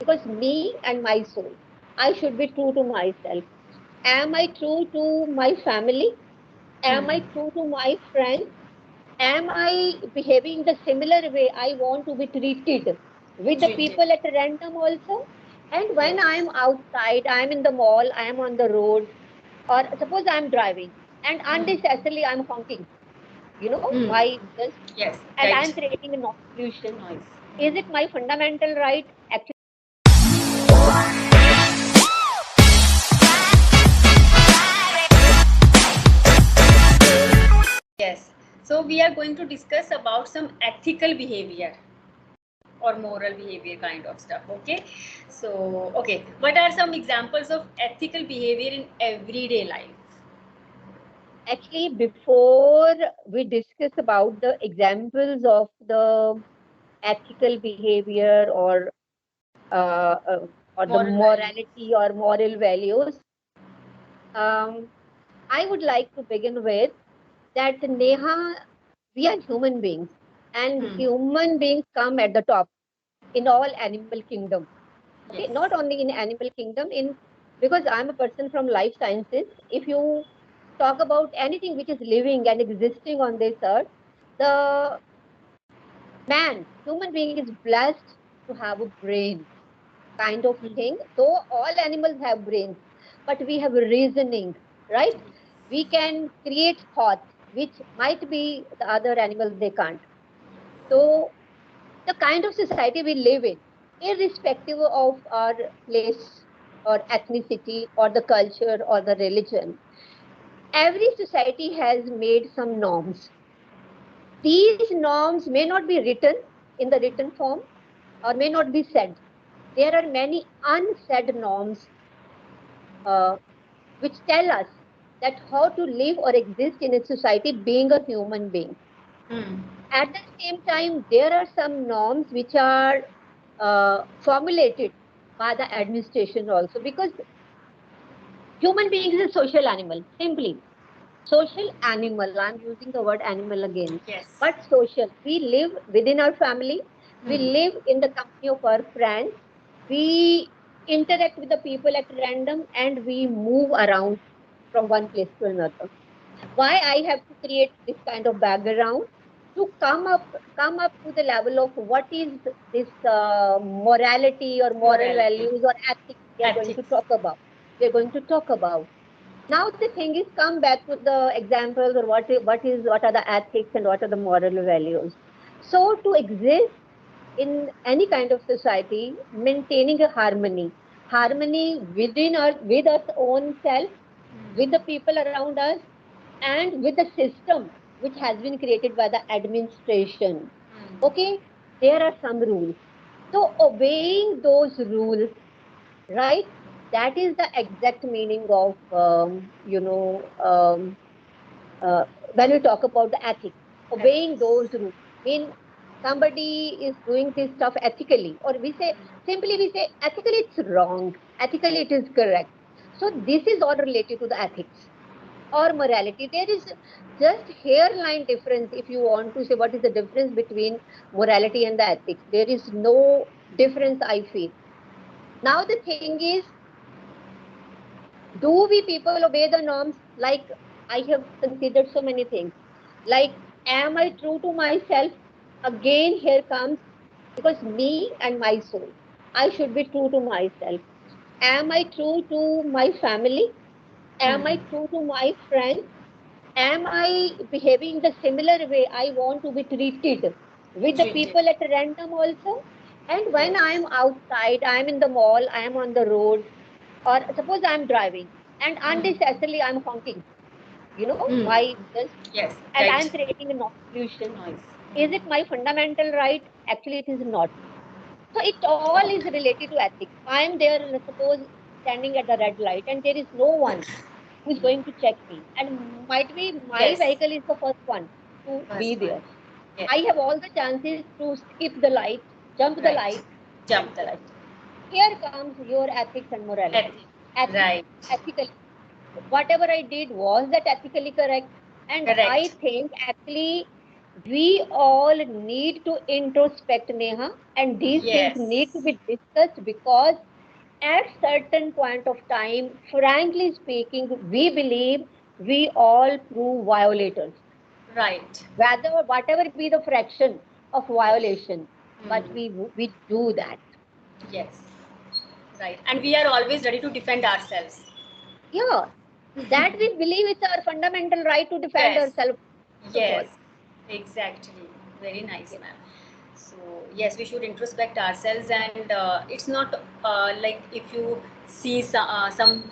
because me and my soul. I should be true to myself. Am I true to my family? Am I true to my friends? Am I behaving the similar way I want to be treated with the Treated. people at random also? And when I Yes. am outside, I am in the mall, I am on the road, or suppose I am driving and unnecessarily I am honking, Hmm. my this, Yes. and I Right. am creating a noise pollution. Noise. Is it my fundamental right? Actually, Yes. So we are going to discuss about some ethical behavior or moral behavior kind of stuff. Okay. So okay, what are some examples of ethical behavior in everyday life? before we discuss about the examples of the ethical behavior uh, uh, or the Moral values. morality or moral values, um, I would like to begin with that Neha, we are human beings, and Hmm. human beings come at the top in all animal kingdom. Okay, Yes. not only in animal kingdom, in because I'm a person from life sciences. If you talk about anything which is living and existing on this earth, the human being is blessed to have a brain kind of Hmm. thing. Though all animals have brains, but we have reasoning, right? We can create thoughts, which might be the other animals they can't. So the kind of society we live in, irrespective of our place or ethnicity or the culture or the religion, every society has made some norms. These norms may not be written in the written form or may not be said. There are many unsaid norms uh, which tell us that how to live or exist in a society being a human being. Hmm. At the same time, there are some norms which are formulated by the administration also, because human being is a social animal, simply. Social animal, I'm using the word animal again, Yes. but social. We live within our family, we Hmm. live in the company of our friends, we interact with the people at random, and we move around from one place to another. Why I have to create this kind of background? To come up to the level of what is this morality or moral Morality. values or ethics we are going to Ethics. talk about. We are going to talk about. Now the thing is, come back to the examples, or what are the ethics and what are the moral values. So to exist in any kind of society, maintaining a harmony within our with our own self, with the people around us, and with the system which has been created by the administration. Hmm. Okay, there are some rules. So obeying those rules, right? That is the exact meaning of when we talk about the ethics. Obeying Ethics. those rules. Mean somebody is doing this stuff ethically, or we say ethically it's wrong, ethically it is correct. So this is all related to the ethics or morality. There is just hairline difference. If you want to say what is the difference between morality and the ethics, there is no difference, I feel. Now the thing is, do we people obey the norms? Like, I have considered so many things. Like, am I true to myself? Again, here comes, because me and my soul, I should be true to myself. Am I true to my family? Am I Hmm. true to my friends? Am I behaving the similar way I want to be treated with the Treated. people at random also? And when Yes. I'm outside, I'm in the mall, I'm on the road, or suppose I'm driving and Hmm. unnecessarily I'm honking, Hmm. my this, Yes. and Right. I'm creating a noise pollution. Noise. Is it my fundamental right? Actually, it is not. So it all is related to ethics. I'm there, suppose, standing at the red light, and there is no one who is going to check me, and might be my Yes. vehicle is the first one to be First one. there. Yes. I have all the chances to skip the light, jump the Right. light, Jump and the cross. light. Here comes your ethics and morality. Ethic. Ethics, Right. ethically, whatever I did, was that ethically correct? And I Correct. think actually we all need to introspect, Neha, and these things need to Yes. be discussed because at certain point of time, frankly speaking, we believe we all prove violators, Right. whether whatever be the fraction of Yes. violation, but Hmm. we do that. Yes. Right. And we are always ready to defend ourselves. Yeah, that we believe it's our fundamental right to defend Yes. ourselves. Of all. Yes. Exactly. Very nice, Yes. ma'am. So yes, we should introspect ourselves, and it's not like if you see some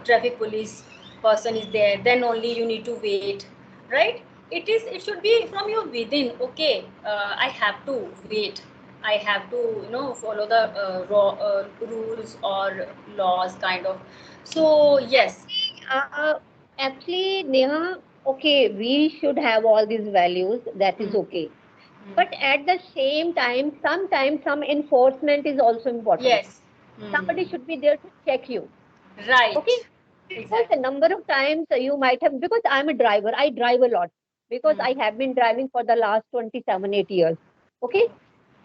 traffic police person is there, then only you need to wait, right? It should be from your within. Okay, I have to wait. I have to follow the rules or laws, kind of. So yes. Uh, Actually, Neha, okay, we should have all these values. That is Hmm. okay. Hmm. But at the same time, sometimes some enforcement is also important. Yes. Hmm. Somebody should be there to check you. Okay, Right. because a Exactly. number of times you might have, because I'm a driver, I drive a lot because Hmm. I have been driving for the last 27, 8 years. Okay,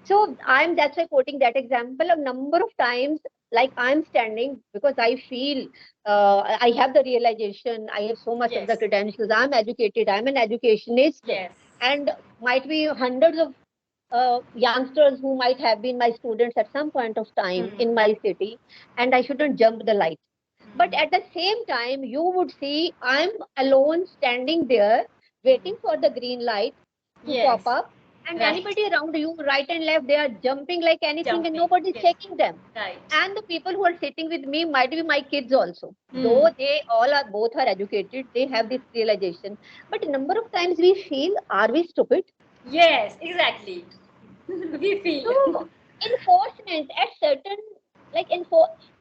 so I'm that's why quoting that example a number of times, like I'm standing because I feel I have the realization, I have so much of the Yes. credentials, I'm educated, I'm an educationist, Yes. and might be hundreds of youngsters who might have been my students at some point of time Hmm. in my city, and I shouldn't jump the light. But Hmm. at the same time, you would see I'm alone standing there waiting for the green light to pop Yes. up, and Right. anybody around you, right and left, they are jumping like anything, and Jumping. nobody's Yes. checking them. Right. And the people who are sitting with me might be my kids also. Hmm. Though they all are both are educated, they have this realization. But a number of times we feel, are we stupid? Yes. Exactly. We feel. So enforcement at certain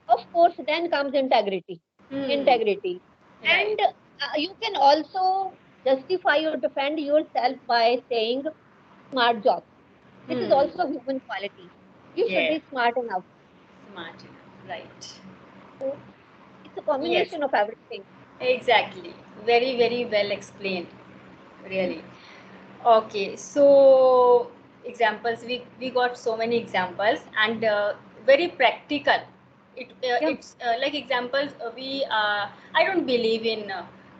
of course then comes integrity. Hmm. Integrity. Right. And you can also justify or defend yourself by saying smart job. This is Hmm. also a human quality. You should Yeah. be smart enough. Smart enough. Right. So it's a Yes. combination of everything. Exactly. Very, very well explained. Really. Okay. So examples. We got so many examples, and very practical. Yeah. It's like examples. I don't believe in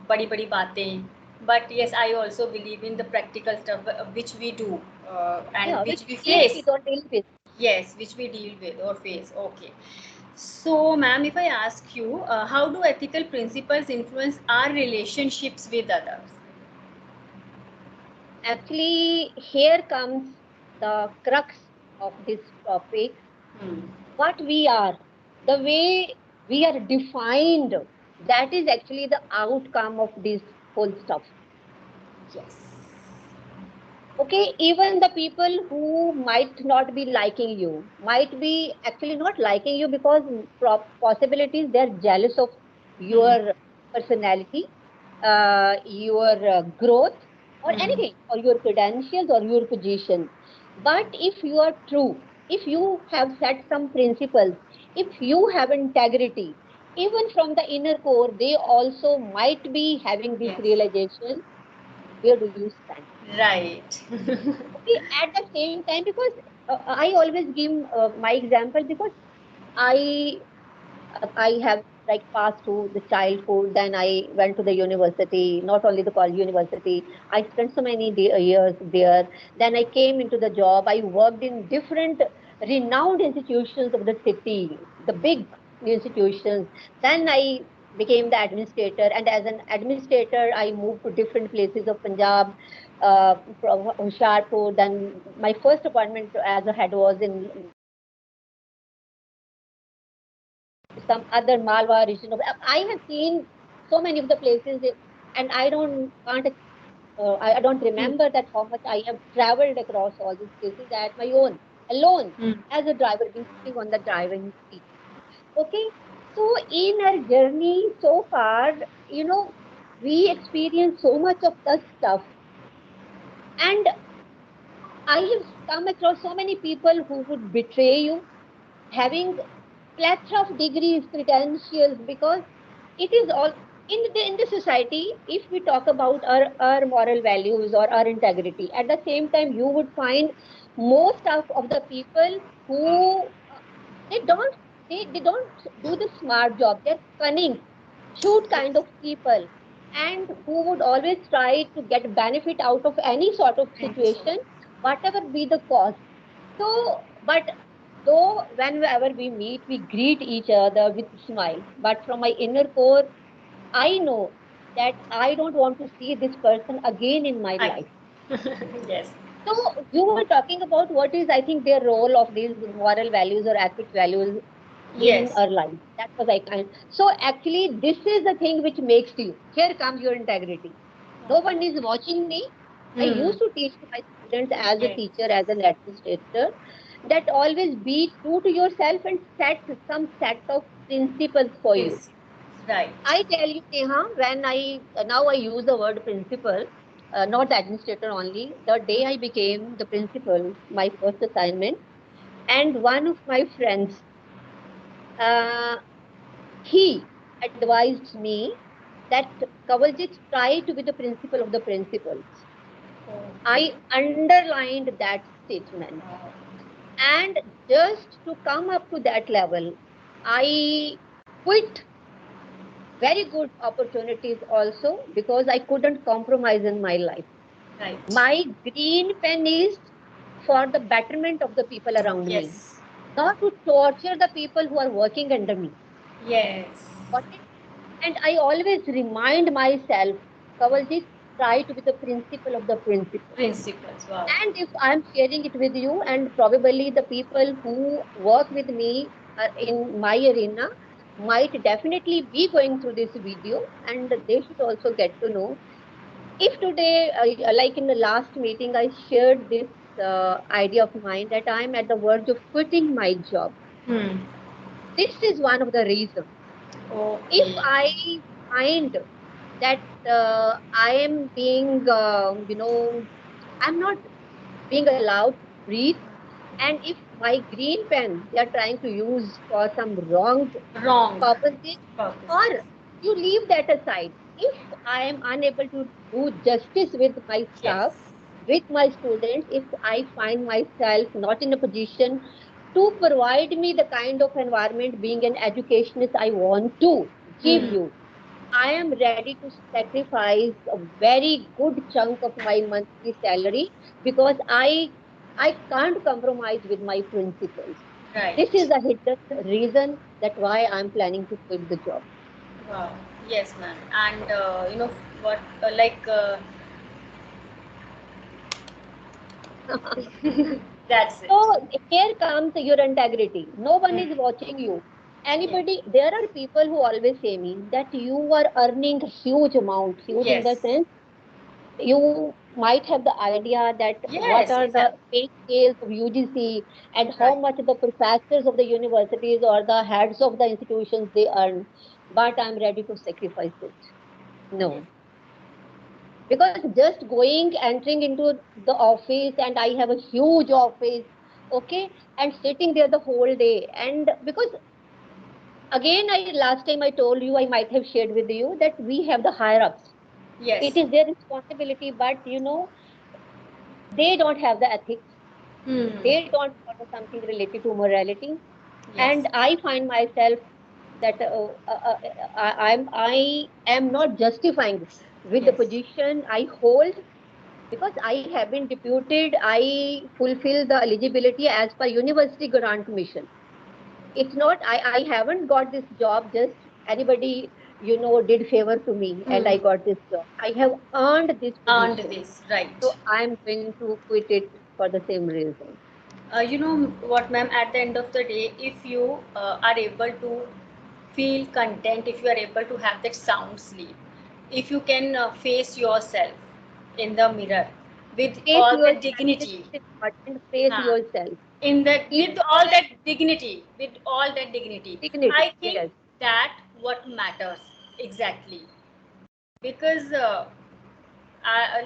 badi badi baatein, but yes, I also believe in the practical stuff which we do and Yeah, which which we we deal face. with or deal with. Yes, which we deal with or face. Okay. So, ma'am, if I ask you, how do ethical principles influence our relationships with others? Actually, here comes the crux of this topic. Hmm. What we are, the way we are defined, that is actually the outcome of this whole stuff. Yes. Okay, even the people who might not be liking you might be actually not liking you because possibilities they're jealous of Hmm. your personality, your growth, or Hmm. anything, or your credentials or your position. But if you are true, if you have set some principles, if you have integrity, even from the inner core, they also might be having this Yes. realization, where do you stand? Right. Okay, at the same time, because I always give my example, because I I have like passed through the childhood, then I went to the university, not only the college university. I spent so many years there. Then I came into the job. I worked in different renowned institutions of the city, the big institutions. Then I became the administrator, and as an administrator, I moved to different places of Punjab, from Hoshiarpur. Then my first appointment as a head was in some other Malwa region. I have seen so many of the places, and I don't can't I don't Hmm. remember that how much I have traveled across all these places at my own, alone, Hmm. as a driver, being sitting on the driving seat. Okay, so in our journey so far, you know, we experience so much of the stuff, and I have come across so many people who would betray you, having plethora of degrees, credentials, because it is all. in the society, if we talk about our moral values or our integrity, at the same time you would find most of the people who they don't they don't do the smart job. They're cunning, shrewd kind of people, and who would always try to get benefit out of any sort of Thank you so situation, whatever be the cost. So, but though whenever we meet, we greet each other with smile. But from my inner core, I know that I don't want to see this person again in my much. life. Yes. So you were talking about what is, I think, their role of these moral values or ethics values in Yes. our life. That was I kind. So actually, this is the thing which makes you. Here comes your integrity. No one is watching me. I Hmm. used to teach to my students as a Yes. teacher, as an administrator, that always be true to yourself and set some set of principles for you. Principles. Right. I tell you, Neha, when now I use the word principal, not the administrator only. The day I became the principal, my first assignment, and one of my friends, uh, he advised me that Kavaljit try to be the principal of the principals. I Okay. underlined that statement, Wow. and just to come up to that level, I quit very good opportunities also because I couldn't compromise in my life. Right. My green pen is for the betterment of the people around me, Yes. not to torture the people who are working under me. Yes. Got it? And I always remind myself, Kawalji, try to be the principal of the principles. Principles. Wow. And if I'm sharing it with you, and probably the people who work with me in my arena might definitely be going through this video, and they should also get to know. If today, like in the last meeting, I shared this idea of mine that I'm at the verge of quitting my job. Hmm. This is one of the reasons. If Okay. I find that I am being, I'm not being allowed to breathe, and if my green pen they are trying to use for some wrong Wrong. purposes, or Purposes. you leave that aside. If I am unable to do justice with my Yes. staff, with my students, if I find myself not in a position to provide me the kind of environment being an educationist I want to give Hmm. you, I am ready to sacrifice a very good chunk of my monthly salary because I can't compromise with my principles. This is Right. the hidden reason that why I'm planning to quit the job. Wow. Yes, ma'am. And you know what? That's it. So here comes your integrity. No one Hmm. is watching you. Yes. Anybody, there are people who always say me that you are earning huge amount, huge in the Yes. sense you might have the idea that what Yes. are the Exactly. pay scales of UGC and how Right. much the professors of the universities or the heads of the institutions they earn, but I'm ready to sacrifice it. Yes. No, because just going entering into the office, and I have a huge office, okay, and sitting there the whole day, and because again, I last time I told you, I might have shared with you that we have the higher ups, it Yes. is their responsibility, but they don't have the ethics, Hmm. they don't follow something related to morality, Yes. and I find myself that I am not justifying with the Yes. position I hold because I have been deputed. I fulfill the eligibility as per university grant mission. It's not I haven't got this job just anybody did favor to me and Hmm. I got this job. I have earned this Earned position, this. Right. so I'm going to quit it for the same reason. You know what, ma'am? At the end of the day, if you are able to feel content, if you are able to have that sound sleep, if you can face yourself in the mirror with Face all the yourself. This dignity, is important. Face huh, yourself. in that Keep with all yourself that dignity, with all that dignity, dignity. I think Yes. that what matters exactly, because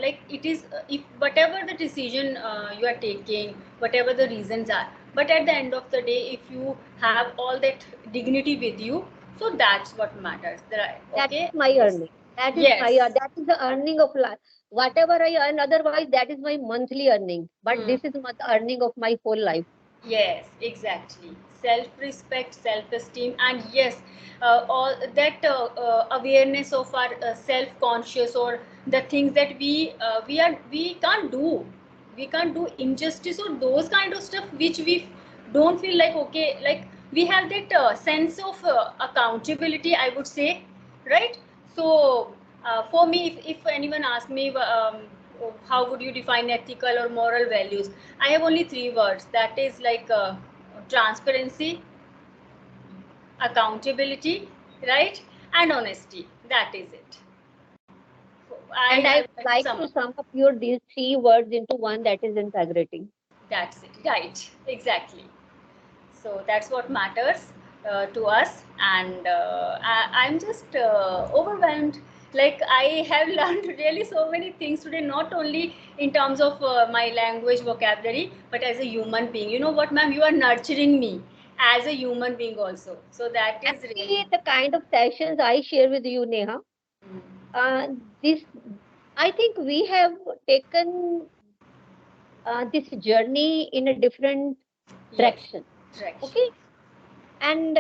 like it is if whatever the decision you are taking, whatever the reasons are, but at the end of the day, if you have all that dignity with you, So that's what matters. That Okay. is my Yes. earning. That is my Yes. that is the earning of life. Whatever I earn otherwise, that is my monthly earning. But Hmm. this is not the earning of my whole life. Yes, exactly. Self-respect, self-esteem, and yes, all that awareness of our self-conscious, or the things that we can't do injustice, or those kind of stuff which we don't feel like, okay, like we have that sense of accountability, I would say, right? So for me, if anyone asks me, how would you define ethical or moral values, I have only three words. That is like transparency, accountability, right, and honesty. That is it. And I I would would like to like sum to up. sum up your these three words into one, that is integrity. That's it. Right. Exactly. So that's what matters to us, and I'm just overwhelmed. Like I have learned really so many things today, not only in terms of my language vocabulary, but as a human being. You know what, ma'am? You are nurturing me as a human being also. So that is really. Actually, the kind of sessions I share with you, Neha, Mm. uh, this I think we have taken this journey in a different Yes. direction. Direction. Okay, and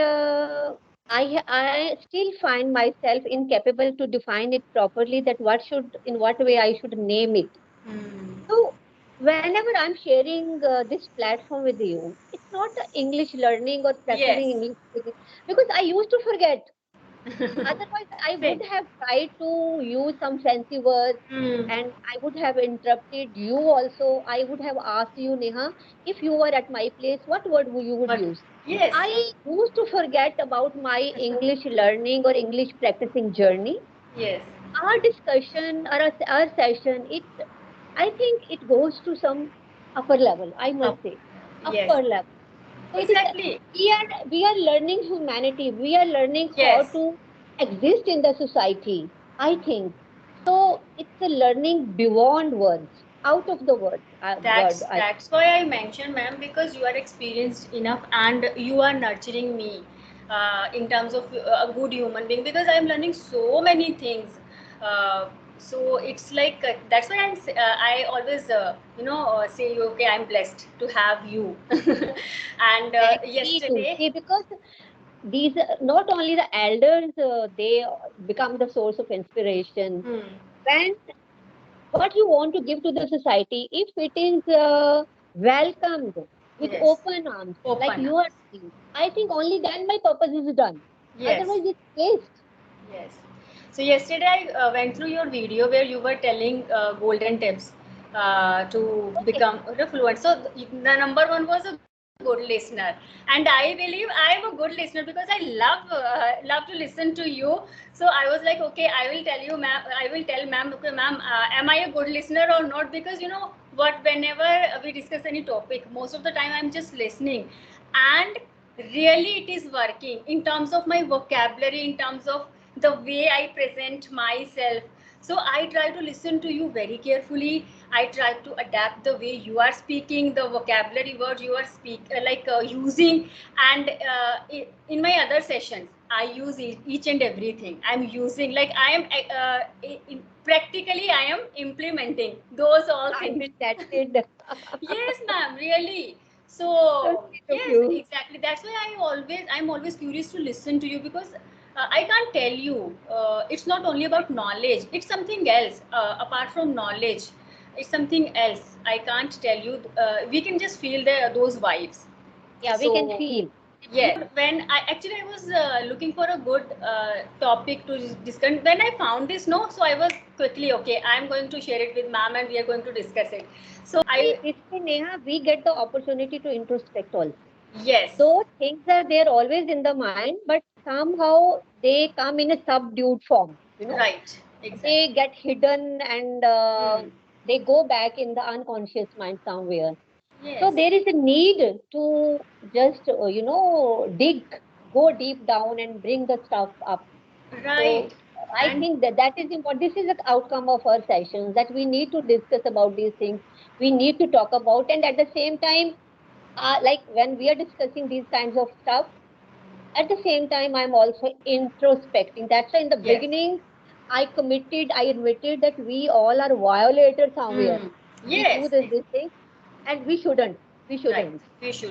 I still find myself incapable to define it properly. That what should in what way I should name it. Mm. So whenever I'm sharing this platform with you, it's not the English learning or practicing Yes. English speaking, because I used to forget. Otherwise, I would Same. have tried to use some fancy words, Mm. and I would have interrupted you also. I would have asked you, Neha, if you were at my place, what word you would But use? yes. I used to forget about my English learning or English practicing journey. Yes. Our discussion or our session, it I think it goes to some upper level. I Up. must say, Yes. upper level. So it is Exactly. we are learning humanity. We are learning how Yes. to exist in the society. I think so. It's a learning beyond words, out of the words. Word. That's why I mentioned, ma'am, because you are experienced enough and you are nurturing me in terms of a good human being. Because I'm learning so many things. Uh, so it's like that's why I always say, okay, I'm blessed to have you. And Me too. yesterday. See, because these not only the elders, they become the source of inspiration. Hmm. When what you want to give to the society, if it is welcomed with Yes. open arms, like Open you are arms. doing, I think only then my purpose is done. Yes. Otherwise, it's waste. Yes. So yesterday I went through your video where you were telling golden tips to Okay. become fluent. So the number one was a good listener, and I believe I am a good listener because I love to listen to you. So I was like, okay, I will tell you, ma'am. I will tell ma'am, okay, ma'am, am I a good listener or not? Because you know what, whenever we discuss any topic, most of the time I'm just listening, and really it is working in terms of my vocabulary, in terms of the way I present myself. So I try to listen to you very carefully. I try to adapt the way you are speaking, the vocabulary words you are using, and in my other sessions I use each and everything. I'm using, like I am practically I am implementing those all I things. think that's it. Yes, ma'am, really. So So sweet of yes, you. exactly. That's why I'm always curious to listen to you, because I can't tell you. It's not only about knowledge. It's something else. Apart from knowledge, it's something else. I can't tell you. We can just feel those vibes. Yeah, we can So feel. when I was looking for a good topic to discuss, when I found this, no, so I was quickly, okay, I'm going to share it with ma'am and we are going to discuss it. So See, I. this way, Neha, we get the opportunity to introspect also. Yes. Those things are there always in the mind, but somehow they come in a subdued form. Right. Exactly. They get hidden, and Hmm. they go back in the unconscious mind somewhere. So Yes. there is a need to just dig, go deep down and bring the stuff up. Right. So I And think that is important. This is the outcome of our sessions, that we need to discuss about these things. We need to talk about, and at the same time, like when we are discussing these kinds of stuff, At the same time, I'm also introspecting. That's why in the Yes. beginning, I admitted that we all are violators somewhere. Hmm. We do Yes. this thing, and we shouldn't. We Right. shouldn't. We should.